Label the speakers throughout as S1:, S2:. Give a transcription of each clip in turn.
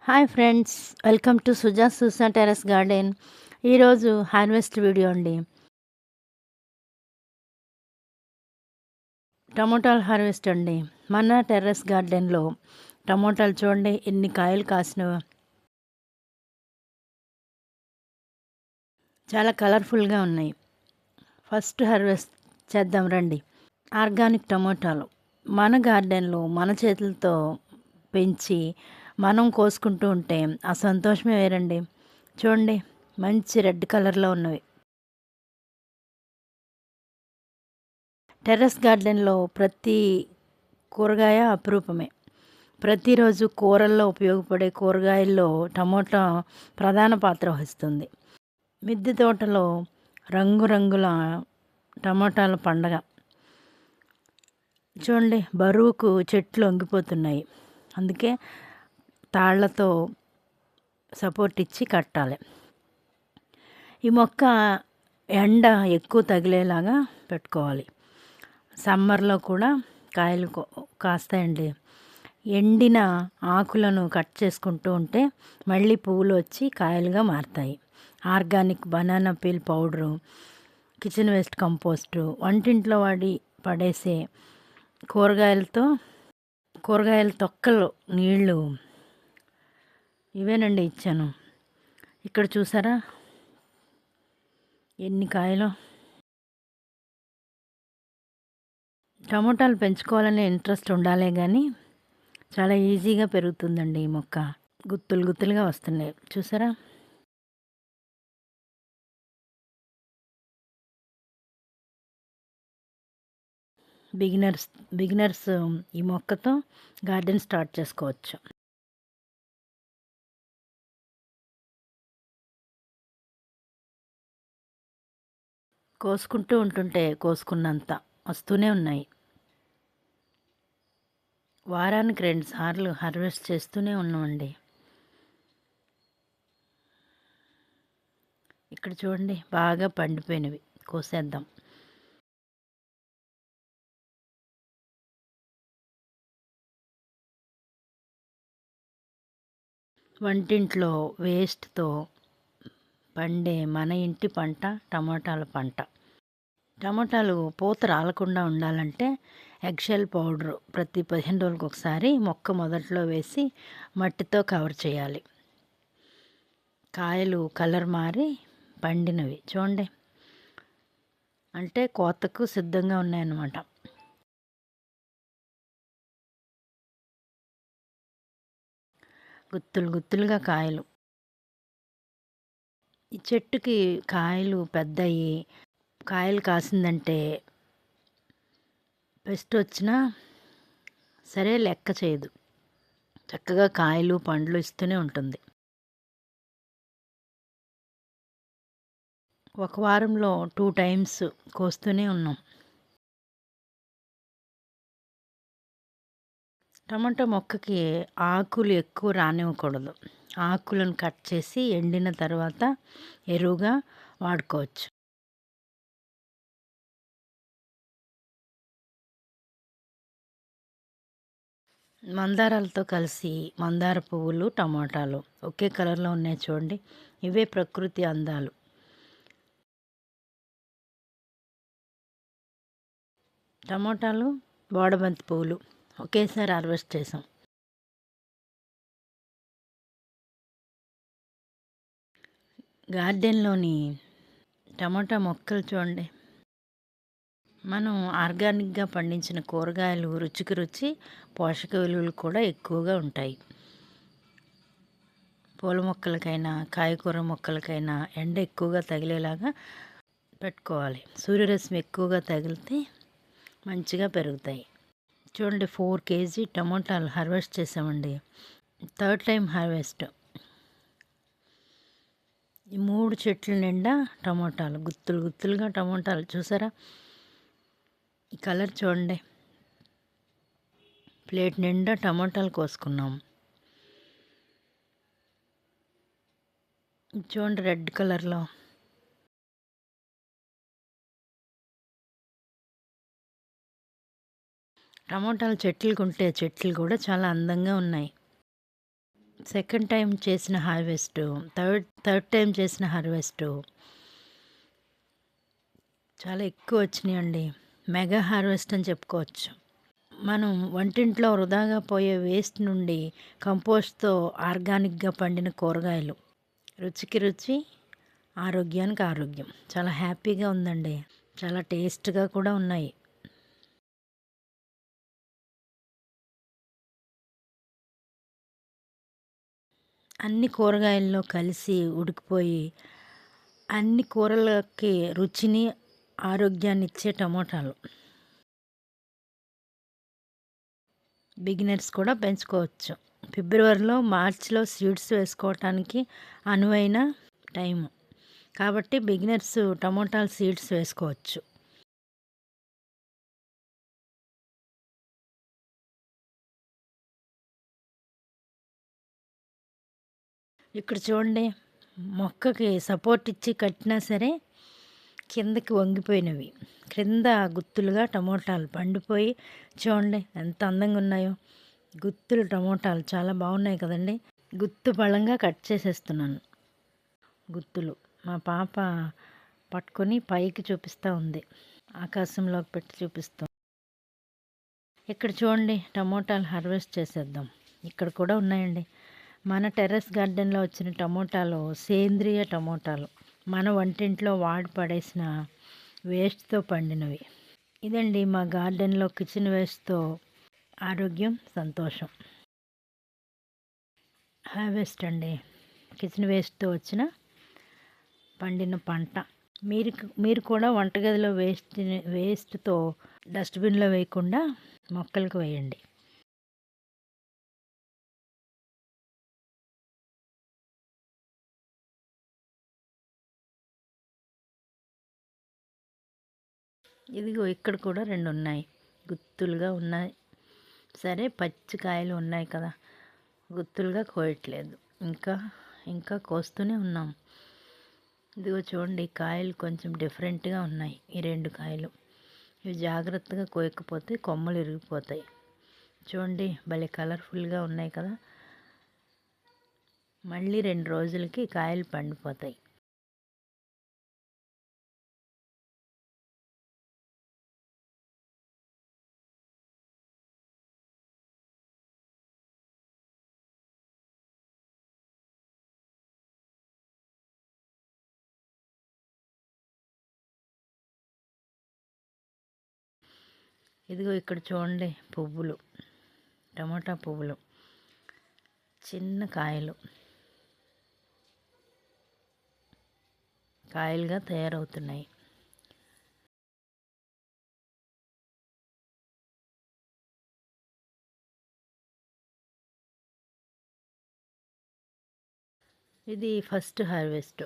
S1: Hi friends, welcome to Suja terrace garden. ఈరోజు harvest video అండి. టమోటాలు హార్వెస్ట్ అండి. మన టెర్రస్ గార్డెన్లో టమోటాలు చూడండి ఎన్ని కాయలు కాసినవో. చాలా కలర్ఫుల్గా ఉన్నాయి. ఫస్ట్ హార్వెస్ట్ చేద్దాం రండి. ఆర్గానిక్ టమోటాలు మన గార్డెన్లో మన చేతులతో పెంచి మనం కోసుకుంటూ ఉంటే ఆ సంతోషమే వేరండి. చూడండి మంచి రెడ్ కలర్లో ఉన్నవి. టెర్రస్ గార్డెన్లో ప్రతి కూరగాయ అపురూపమే. ప్రతిరోజు కూరల్లో ఉపయోగపడే కూరగాయల్లో టమోటా ప్రధాన పాత్ర వహిస్తుంది. మిద్దె తోటలో రంగురంగుల టమోటాల పండగ. చూడండి బరువుకు చెట్లు వంగిపోతున్నాయి. అందుకే తాళ్లతో సపోర్ట్ ఇచ్చి కట్టాలి. ఈ మొక్క ఎండ ఎక్కువ తగిలేలాగా పెట్టుకోవాలి. సమ్మర్లో కూడా కాయలు కాస్తాయండి. ఎండిన ఆకులను కట్ చేసుకుంటూ ఉంటే మళ్ళీ పువ్వులు వచ్చి కాయలుగా మారుతాయి. Organic banana peel powder, kitchen waste compost, వంటింట్లో పడేసే కూరగాయల తొక్కలు నీళ్ళు ఇవేనండి ఇచ్చాను. ఇక్కడ చూసారా ఎన్ని కాయలు. టమోటాలు పెంచుకోవాలనే ఇంట్రెస్ట్ ఉండాలే కానీ చాలా ఈజీగా పెరుగుతుందండి ఈ మొక్క. గుత్తులు గుత్తులుగా వస్తున్నాయి చూసారా. బిగినర్స్ ఈ మొక్కతో గార్డెన్ స్టార్ట్ చేసుకోవచ్చు. కోసుకుంటూ ఉంటుంటే కోసుకున్నంత వస్తూనే ఉన్నాయి. వారానికి 2 సార్లు హార్వెస్ట్ చేస్తూనే ఉన్నామండి. ఇక్కడ చూడండి బాగా పండిపోయినవి, కోసేద్దాం. వంటింట్లో వేస్ట్తో పండే మన ఇంటి పంట టమోటాల పంట. టమోటాలు పూత రాలకుండా ఉండాలంటే ఎగ్షెల్ పౌడరు ప్రతి 15 రోజులకు ఒకసారి మొక్క మొదట్లో వేసి మట్టితో కవర్ చేయాలి. కాయలు కలర్ మారి పండినవి చూడండి, అంటే కోతకు సిద్ధంగా ఉన్నాయన్నమాట. గుత్తులు గుత్తులుగా కాయలు. ఈ చెట్టుకి కాయలు పెద్దయి, కాయలు కాసిందంటే పెస్ట్ వచ్చినా సరే లెక్క చేయదు. చక్కగా కాయలు పండ్లు ఇస్తూనే ఉంటుంది. ఒక వారంలో 2 టైమ్స్ కోస్తూనే ఉన్నాం. టమాటా మొక్కకి ఆకులు ఎక్కువ రానివ్వకూడదు. ఆకులను కట్ చేసి ఎండిన తర్వాత ఎరువుగా వాడుకోవచ్చు. మందారాలతో కలిసి మందార పువ్వులు టమాటాలు ఒకే కలర్లో ఉన్నాయి చూడండి. ఇవే ప్రకృతి అందాలు. టమాటాలు, బోడబంతి పువ్వులు ఒకేసారి హార్వెస్ట్ చేసాం. గార్డెన్లోని టమాటా మొక్కలు చూడండి. మనం ఆర్గానిక్గా పండించిన కూరగాయలు రుచికి రుచి, పోషక విలువలు కూడా ఎక్కువగా ఉంటాయి. పూల మొక్కలకైనా కాయకూర మొక్కలకైనా ఎండ ఎక్కువగా తగిలేలాగా పెట్టుకోవాలి. సూర్యరశ్మి ఎక్కువగా తగిలితే మంచిగా పెరుగుతాయి. చూడండి 4 kg టమోటాలు హార్వెస్ట్ చేసామండి. 3rd time harvest. ఈ 3 చెట్ల నిండా టమోటాలు, గుత్తులు గుత్తులుగా టమోటాలు చూసారా. ఈ కలర్ చూడండి. ప్లేట్ నిండా టమోటాలు కోసుకున్నాం. చూడండి రెడ్ కలర్లో. టమోటాలు చెట్లు కూడా చాలా అందంగా ఉన్నాయి. సెకండ్ టైం చేసిన హార్వెస్ట్, థర్డ్ టైం చేసిన హార్వెస్ట్ చాలా ఎక్కువ వచ్చినాయండి. మెగా హార్వెస్ట్ అని చెప్పుకోవచ్చు. మనం వంటింట్లో వృధాగా పోయే వేస్ట్ నుండి కంపోస్ట్తో ఆర్గానిక్గా పండిన కూరగాయలు, రుచికి రుచి, ఆరోగ్యానికి ఆరోగ్యం. చాలా హ్యాపీగా ఉందండి. చాలా టేస్ట్గా కూడా ఉన్నాయి. అన్ని కూరగాయల్లో కలిసి ఉడికిపోయి అన్ని కూరలకి రుచిని, ఆరోగ్యాన్ని ఇచ్చే టమోటాలు. బిగినర్స్ కూడా పెంచుకోవచ్చు. ఫిబ్రవరిలో, మార్చిలో సీడ్స్ వేసుకోవటానికి అనువైన టైము కాబట్టి బిగినర్స్ టమోటాలు సీడ్స్ వేసుకోవచ్చు. ఇక్కడ చూడండి, మొక్కకి సపోర్ట్ ఇచ్చి కట్టినా సరే కిందకి వంగిపోయినవి, క్రింద గుత్తులుగా టమోటాలు పండిపోయి చూడండి ఎంత అందంగా ఉన్నాయో. గుత్తులు టమోటాలు చాలా బాగున్నాయి కదండి. గుత్తు పళ్ళంగా కట్ చేసేస్తున్నాను. గుత్తులు మా పాప పట్టుకొని పైకి చూపిస్తూ ఉంది, ఆకాశంలోకి పెట్టి చూపిస్తాం. ఇక్కడ చూడండి, టమోటాలు హార్వెస్ట్ చేసేద్దాం. ఇక్కడ కూడా ఉన్నాయండి. మన టెర్రస్ గార్డెన్లో వచ్చిన టమోటాలు సేంద్రియ టమోటాలు, మన వంటింట్లో వాడి పడేసిన వేస్ట్తో పండినవి. ఇదండి మా గార్డెన్లో కిచెన్ వేస్ట్తో ఆరోగ్యం, సంతోషం. హార్వెస్ట్ అండి, కిచెన్ వేస్ట్తో వచ్చిన పండిన పంట. మీరు కూడా వంటగదిలో వేస్ట్తో డస్ట్బిన్లో వేయకుండా మొక్కలకు వేయండి. ఇదిగో ఇక్కడ కూడా 2 ఉన్నాయి, గుత్తులుగా ఉన్నాయి. సరే పచ్చి కాయలు ఉన్నాయి కదా, గుత్తులుగా కోయట్లేదు. ఇంకా ఇంకా కోస్తూనే ఉన్నాం. ఇదిగో చూడండి, కాయలు కొంచెం డిఫరెంట్గా ఉన్నాయి. ఈ 2 కాయలు ఇవి జాగ్రత్తగా కోయకపోతే కొమ్మలు ఇరిగిపోతాయి. చూడండి భలే కలర్ఫుల్గా ఉన్నాయి కదా. మళ్ళీ 2 రోజులకి కాయలు పండిపోతాయి. ఇదిగో ఇక్కడ చూడండి, పువ్వులు, టమాటా పువ్వులు, చిన్న కాయలు, కాయలుగా తయారవుతున్నాయి. ఇది ఫస్ట్ హార్వెస్ట్.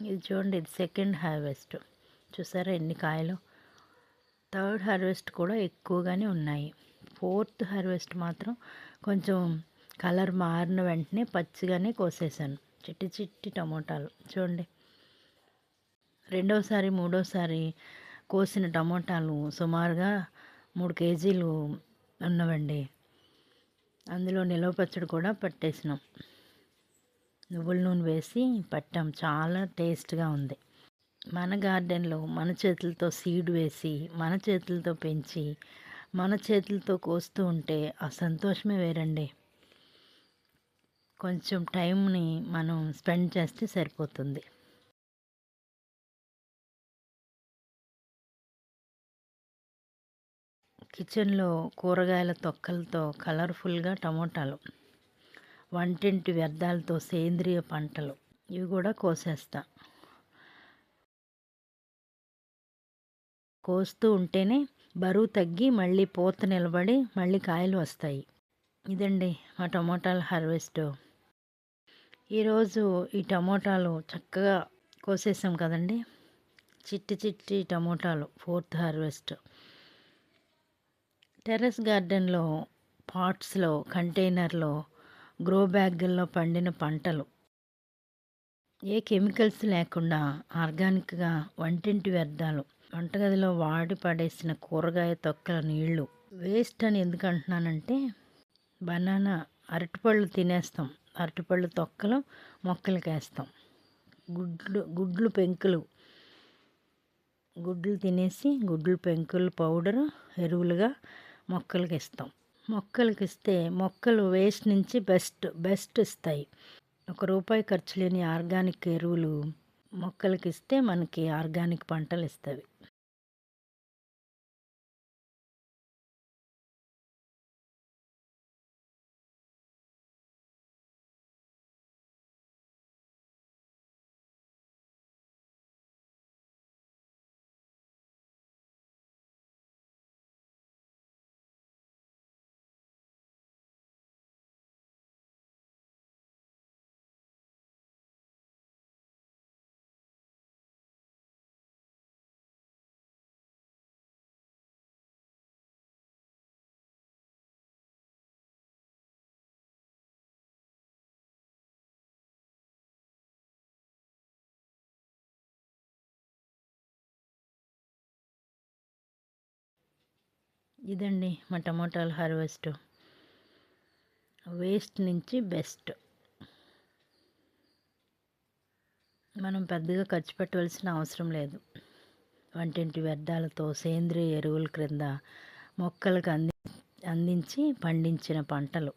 S1: ఇది చూడండి, ఇది సెకండ్ హార్వెస్ట్. చూసారా ఎన్ని కాయలు. థర్డ్ హార్వెస్ట్ కూడా ఎక్కువగానే ఉన్నాయి. ఫోర్త్ హార్వెస్ట్ మాత్రం కొంచెం కలర్ మారిన వెంటనే పచ్చిగానే కోసేసాను. చిట్టి చిట్టి టమోటాలు చూడండి. రెండోసారి మూడోసారి కోసిన టమోటాలు సుమారుగా 3 కేజీలు ఉన్నవండి. అందులో నిలవ పచ్చడి కూడా పట్టేసినాం. నువ్వుల నూనె వేసి పట్టాం. చాలా టేస్ట్గా ఉంది. మన గార్డెన్లో మన చేతులతో సీడ్ వేసి, మన చేతులతో పెంచి, మన చేతులతో కోస్తూ ఉంటే ఆ సంతోషమే వేరండి. కొంచెం టైంని మనం స్పెండ్ చేస్తే సరిపోతుంది. కిచెన్లో కూరగాయల తొక్కలతో కలర్ఫుల్గా టమోటాలు, వంటింటి వ్యర్థాలతో సేంద్రియ పంటలు, ఇవి కూడా కోసేస్తా. కోస్తూ ఉంటేనే బరువు తగ్గి మళ్ళీ పూత నిలబడి మళ్ళీ కాయలు వస్తాయి. ఇదండి మా టమోటాల హార్వెస్ట్. ఈరోజు ఈ టమోటాలు చక్కగా కోసేసాం కదండి. చిట్టి చిట్టి టమోటాలు, ఫోర్త్ హార్వెస్ట్. టెర్రస్ గార్డెన్లో పాట్స్లో, కంటైనర్లో, గ్రో బ్యాగుల్లో పండిన పంటలు, ఏ కెమికల్స్ లేకుండా ఆర్గానిక్గా వంటింటి వ్యర్థాలు, వంటగదిలో వాడి పడేసిన కూరగాయ తొక్కల నీళ్లు. వేస్ట్ అని ఎందుకు అంటున్నానంటే, బనానా, అరటిపళ్ళు తినేస్తాం, అరటిపళ్ళు తొక్కలు మొక్కలకి వేస్తాం. గుడ్లు పెంకులు, గుడ్లు తినేసి గుడ్లు పెంకులు పౌడరు ఎరువులుగా మొక్కలకి ఇస్తాం. మొక్కలకి ఇస్తే మొక్కలు వేస్ట్ నుంచి బెస్ట్ ఇస్తాయి. ₹1 ఖర్చు లేని ఆర్గానిక్ ఎరువులు మొక్కలకి ఇస్తే మనకి ఆర్గానిక్ పంటలు ఇస్తాయి. ఇదండి మా టమోటాల హార్వెస్ట్. వేస్ట్ నుంచి బెస్ట్. మనం పెద్దగా ఖర్చు పెట్టవలసిన అవసరం లేదు. వంటింటి వ్యర్థాలతో సేంద్రియ ఎరువుల క్రింద మొక్కలకు అందించి పండించిన పంటలు.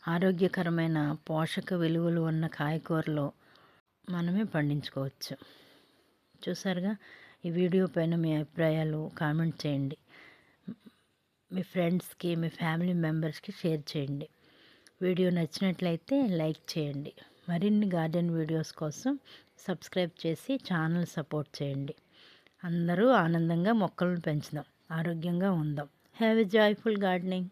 S1: ఆరోగ్యకరమైన పోషక విలువలు ఉన్న కాయగూరలు మనమే పండించుకోవచ్చు. చూసారుగా, ఈ వీడియో పైన మీ అభిప్రాయాలు కామెంట్ చేయండి. మీ ఫ్రెండ్స్కి, మీ ఫ్యామిలీ మెంబర్స్కి షేర్ చేయండి. వీడియో నచ్చినట్లయితే లైక్ చేయండి. మరిన్ని గార్డెన్ వీడియోస్ కోసం సబ్స్క్రైబ్ చేసి ఛానల్ సపోర్ట్ చేయండి. అందరూ ఆనందంగా మొక్కలను పెంచుదాం, ఆరోగ్యంగా ఉందాం. Have a joyful gardening.